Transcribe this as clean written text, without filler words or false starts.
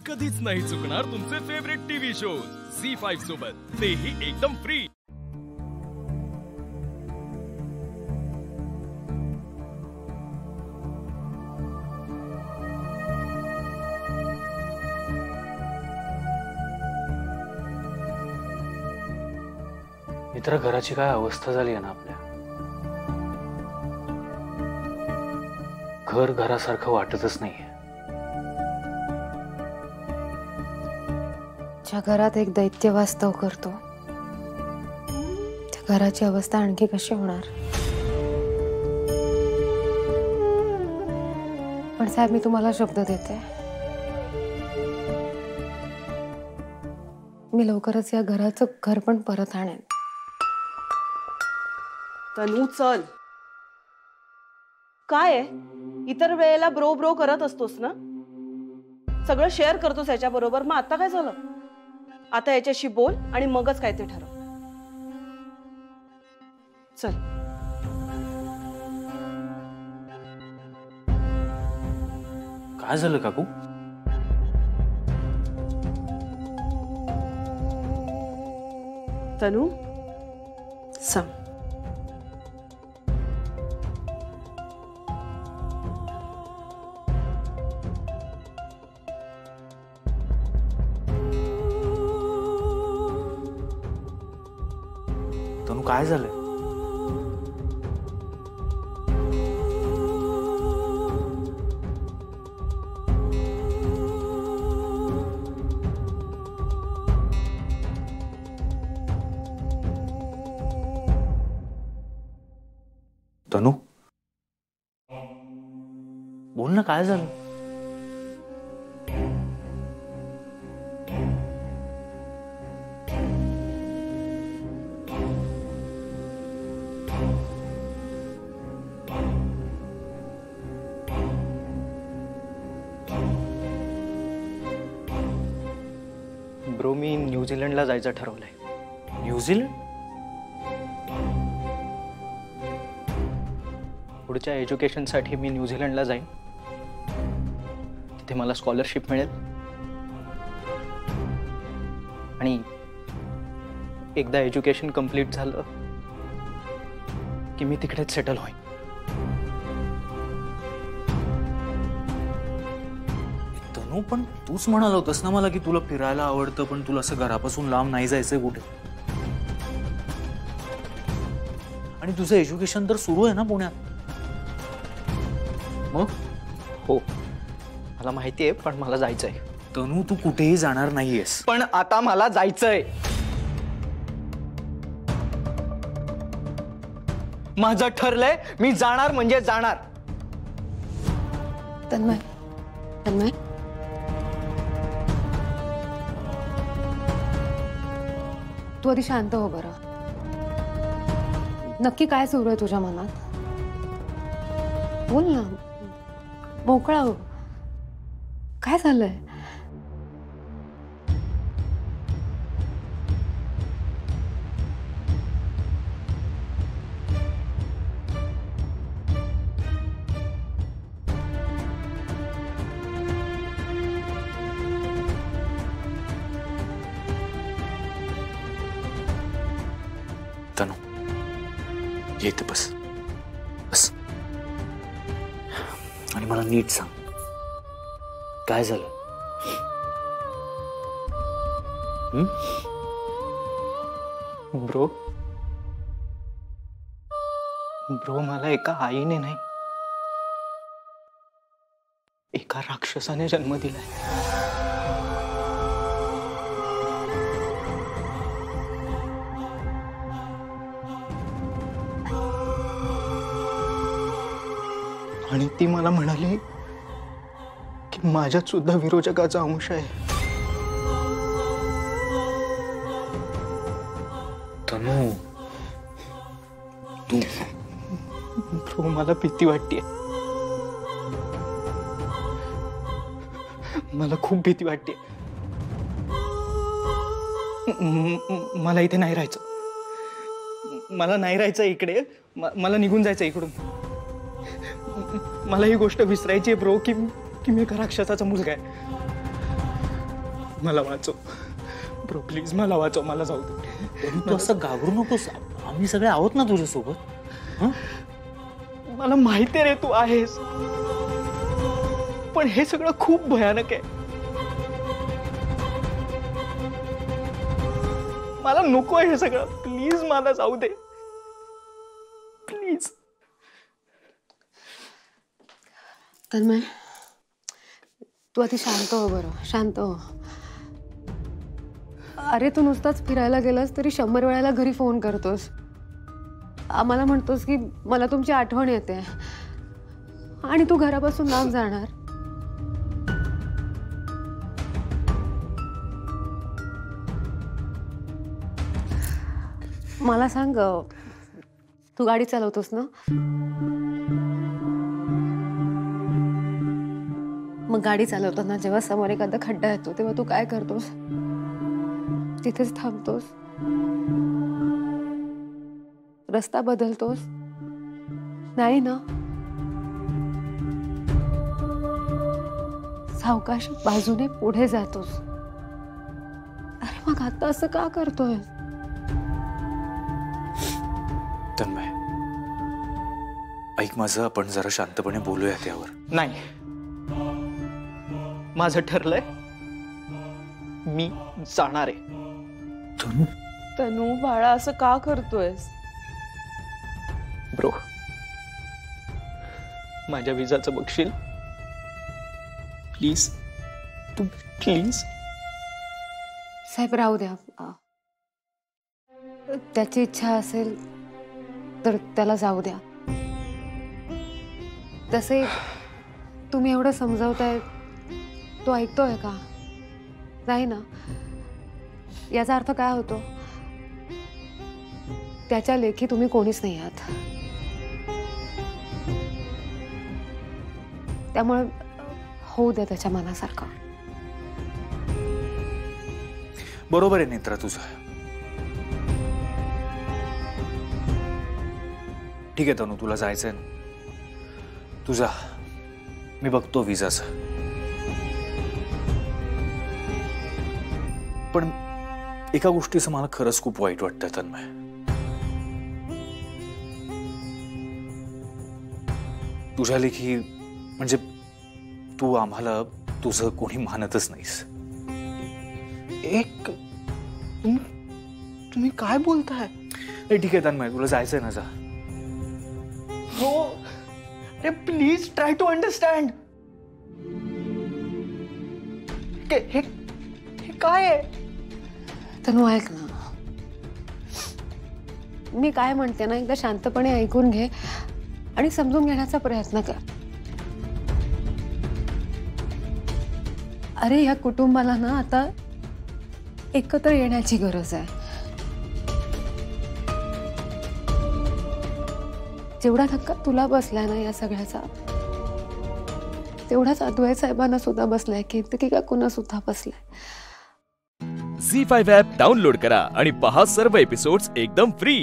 कधीच नाही चुकणार तुमचे फेवरेट टीव्ही शोज झी5 सोबत, तेही एकदम फ्री। मित्र, घराची काय अवस्था झाली आहे ना आपल्या। घर घरासारखं वाटतच नाहीये। ज्या घरात एक दैत्य वास्तव करतो त्या घराची अवस्था आणखी कशी होणार। पण साहेब, मी तुम्हाला शब्द देते, मी लवकरच या घराचं घर पण परत आणेन। तनू चल, काय आहे? इतर वेळेला ब्रो ब्रो करत असतोस ना, सगळं शेअर करतोस याच्या बरोबर, मग आता काय झालं? आता याच्याशी बोल आणि मगच काय ते ठरव। चल काय झालं काकू? तनू सांग। तनू काय झालंय? तनू बोल ना, काय झालं? ब्रो, मी न्यूझीलंडला जायचं ठरवलंय। न्यूझीलंड? पुढच्या एज्युकेशनसाठी मी न्यूझीलंडला जाईन, तिथे मला स्कॉलरशिप मिळेल आणि एकदा एज्युकेशन कंप्लीट झालं की मी तिकडेच सेटल होईन। तनू, पण तूच म्हणाला होतास ना मला की तुला फिरायला आवडतं, पण तुला असं घरापासून लांब नाही जायचंय कुठे। आणि तुझं एज्युकेशन तर सुरू आहे ना पुण्यात। मग? हो, मला माहिती आहे, पण मला जायचंय। तनू, तू कुठेही जाणार नाहीयेस। पण आता मला जायचंय। माझं ठरलंय, मी जाणार म्हणजे जाणार। तन्मय, तन्मय, तू आधी शांत हो बरं। नक्की काय सुरू आहे तुझ्या मनात? बोल ना, मोकळा हो। काय झालंय? तनू, येते बस बस आणि मला नीट सांग, काय झालं? ब्रो, मला एका आईने नाही, एका राक्षसाने जन्म दिलाय। आणि ती मला म्हणाली की माझ्यात सुद्धा विरोचकाचा अंश आहे। तनू, तू ब्रो, मला भीती वाटते, मला खूप भीती वाटते। मला इथे नाही राहायचं, मला नाही राहायचं इकडे, मला निघून जायचं इकडून। मला ही गोष्ट विसरायची आहे ब्रो की मी एका राक्षसाचा मुलगा आहे। मला वाचव ब्रो, प्लीज मला वाचव, मला जाऊ दे. तू असं घाबरू नकोस, आम्ही सगळे आहोत ना तुझ्यासोबत. मला माहिती आहे रे तू आहेस, पण हे सगळं खूप भयानक आहे. मला नको आहे हे सगळं. प्लीज मला जाऊ दे, प्लीज. तन्मय, तू आधी शांत हो बरं, शांत हो. अरे तू नुसताच फिरायला गेलास तरी 100 वेळाला घरी फोन करतोस. आम्हाला म्हणतोस की मला तुमची आठवण येते, आणि तू घरापासून लांब जाणार. मला सांग, तू गाडी चालवतोस ना? मग गाडी चालवताना जेव्हा समोर एखादा खड्डा येतो तेव्हा तू काय करतोस? तिथेच थांबतोस? रस्ता बदलतोस? नाही ना. सावकाश बाजूने पुढे जातोस. अरे मग आता असं का करतोय? तन्मय, ऐक माझं, आपण जरा शांतपणे बोलूया त्यावर. नाही, माझं ठरलंय, मी जाणार आहे. तनू, तनू बाळा, असं का करतोयस? ब्रो, माझ्या विजाचं बघशील प्लीज, तू प्लीज. साहेब राहू द्या. त्याची इच्छा असेल तर त्याला जाऊ द्या. तसे तुम्ही एवढं समजावताय, तो ऐकतोय का? नाही ना. याचा अर्थ काय होतो? त्याच्या लेखी तुम्ही कोणीच नाही आहात. त्यामुळे होऊ द्या त्याच्या मनासारखं. बरोबर आहे नेत्रा तुझं. ठीक आहे तनू, तुला जायचंय ना, तुझा मी बघतो विजाचं. पण एका गोष्टीचं मला खरंच खूप वाईट वाटतं तन्मय. तुझ्या लेखी म्हणजे तू आम्हाला तुझं कोणी मानतच नाहीस. एक तुम्ही काय बोलताय? ठीक आहे तन्मय, तुला जायचंय ना, जा. हो, अरे प्लीज ट्राय टू अंडरस्टँड. हे काय आहे? तनू ऐक ना, मी काय म्हणते ना, एकदा शांतपणे ऐकून घे आणि समजून घेण्याचा प्रयत्न कर. अरे या कुटुंबाला ना आता एकत्र येण्याची गरज आहे. जेवढा धक्का तुला बसलाय ना या सगळ्याचा, तेवढाच अद्वैत साहेबांना सुद्धा बसलाय, कीर्तिकी काकूंना सुद्धा बसलाय. झी5 ॲप डाउनलोड करा आणि पहा सर्व एपिसोड्स एकदम फ्री.